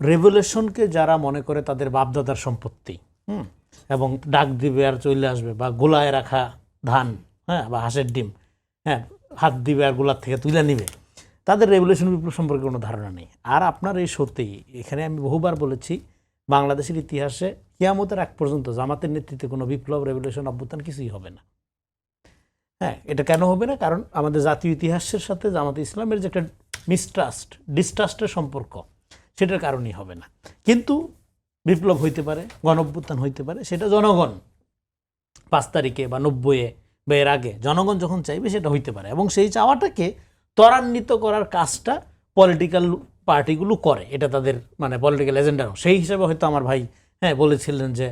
রেভলিউশনকে যারা মনে করে তাদের বাপদাদার সম্পত্তি, এবং ডাক দিবে আর চলে আসবে, বা গোলায় রাখা ধান, হ্যাঁ, বা হাঁসের ডিম, হ্যাঁ, হাত দিবে আর গোলার থেকে তুলে নিবে, তাদের রেভলিউশন বিপ্লব সম্পর্কে কোনো ধারণা নেই। আর আপনার এই সত্যি এখানে আমি বহুবার বলেছি, বাংলাদেশের ইতিহাসে কিয়ামতের আগ পর্যন্ত জামাতের নেতৃত্বে কোনো বিপ্লব, রেভলিউশন, অভ্যুত্থান কিছুই হবে না। হ্যাঁ, এটা কেন হবে না? কারণ আমাদের জাতীয় ইতিহাসের সাথে জামাতে ইসলামের যে একটা ডিস্ট্রাস্টের সম্পর্ক, সেটার কারণেই হবে না। কিন্তু বিপ্লব হইতে পারে, গণঅভ্যুত্থান হইতে পারে, সেটা জনগণ 5 তারিখে বা 90-এ বা এর আগে জনগণ যখন চাইবে সেটা হইতে পারে, এবং সেই চাওয়াটাকে ত্বরান্বিত করার কাজটা পলিটিক্যাল পার্টিগুলো করে, এটা তাদের মানে পলিটিক্যাল এজেন্ডারও। সেই হিসাবে হয়তো আমার ভাই বলেছিলেন যে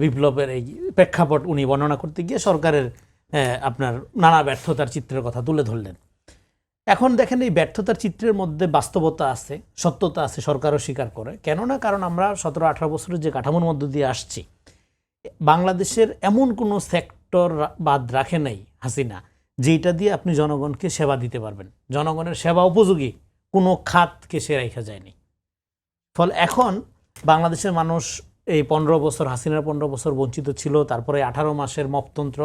বিপ্লবের এই প্রেক্ষাপট উনি বর্ণনা করতে গিয়ে সরকারের আপনার নানা ব্যর্থতার চিত্রের কথা তুলে ধরলেন। এখন দেখেন, এই ব্যর্থতার চিত্রের মধ্যে বাস্তবতা আছে, সত্যতা আছে, সরকারও স্বীকার করে। কেননা কারণ আমরা 17-18 বছরের যে কাঠামোর মধ্য দিয়ে আসছি, বাংলাদেশের এমন কোনো সেক্টর বাদ রাখে নাই হাসিনা যেটা দিয়ে আপনি জনগণকে সেবা দিতে পারবেন, জনগণের সেবা উপযোগী কোনো খাতকে সে রেখা যায়নি। ফলে এখন বাংলাদেশের মানুষ এই 15 বছর, হাসিনার 15 বছর বঞ্চিত ছিল, তারপরে 18 মাসের মপতন্ত্র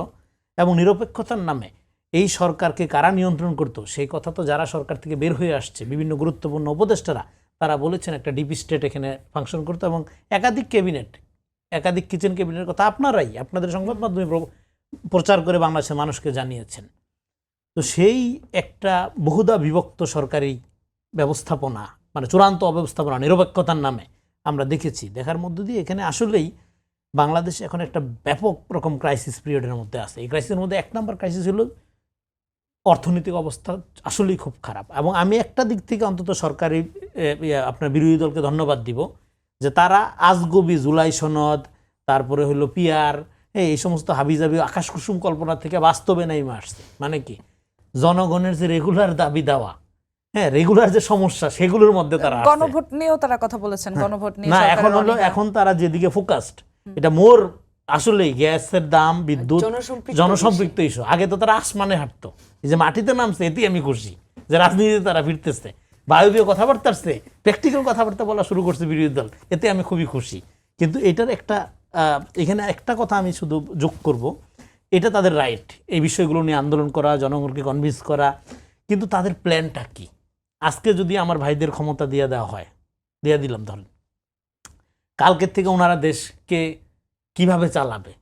এবং নিরপেক্ষতার নামে এই সরকারকে কারা নিয়ন্ত্রণ করতো, সেই কথা তো যারা সরকার থেকে বের হয়ে আসছে, বিভিন্ন গুরুত্বপূর্ণ উপদেষ্টারা, তারা বলেছেন একটা ডিপ স্টেট এখানে ফাংশন করতো, এবং একাধিক ক্যাবিনেট, একাধিক কিচেন ক্যাবিনেটের কথা আপনারাই আপনাদের সংবাদ মাধ্যমে প্রচার করে বাংলাদেশের মানুষকে জানিয়েছেন। তো সেই একটা বহুদা বিভক্ত সরকারি ব্যবস্থাপনা, মানে চূড়ান্ত অব্যবস্থাপনা নিরপেক্ষতার নামে আমরা দেখেছি। দেখার মধ্য দিয়ে এখানে আসলেই বাংলাদেশ এখন একটা ব্যাপক রকম ক্রাইসিস পিরিয়ডের মধ্যে আছে। এই ক্রাইসিসের মধ্যে 1 নম্বর ক্রাইসিস হলো অর্থনৈতিক অবস্থা আসলেই খুব খারাপ। এবং আমি একটা দিক থেকে অন্তত সরকারি আপনার বিরোধী দলকে ধন্যবাদ দিব যে তারা আজগবি জুলাই সনদ, তারপরে হলো পিআর, এই সমস্ত হাবিজাবি আকাশ কুসুম কল্পনা থেকে বাস্তবে নেমে আসছে। মানে কি, জনগণের যে রেগুলার দাবি দেওয়া, রেগুলার যে সমস্যা, সেগুলোর মধ্যে তারা গণভোট নিয়েও তারা কথা বলেছেন। গণভোট নিয়ে না, এখন তারা যেদিকে ফোকাসড, এটা মোর আসলেই গ্যাসের দাম, বিদ্যুৎ, জনসম্পৃক্ত ইস্যু। আগে তো তারা আসমানে হাঁটতো, এই যে মাটিতে নামছে, এতেই আমি খুশি যে রাজনীতিতে তারা ফিরতেছে, বায়বীয় কথাবার্তা আসছে, প্র্যাকটিক্যাল কথাবার্তা বলা শুরু করছে বিরোধী দল, এতে আমি খুবই খুশি। কিন্তু এটার একটা এখানে একটা কথা আমি শুধু যোগ করব, এটা তাদের রাইট এই বিষয়গুলো নিয়ে আন্দোলন করা, জনগণকে কনভিন্স করা, কিন্তু তাদের প্ল্যানটা কি? আজকে যদি আমার ভাইদের ক্ষমতা দিয়ে দেওয়া হয়, দিয়ে দিলাম, ধরেন কালকের থেকে ওনারা দেশকে কিভাবে চালাবে,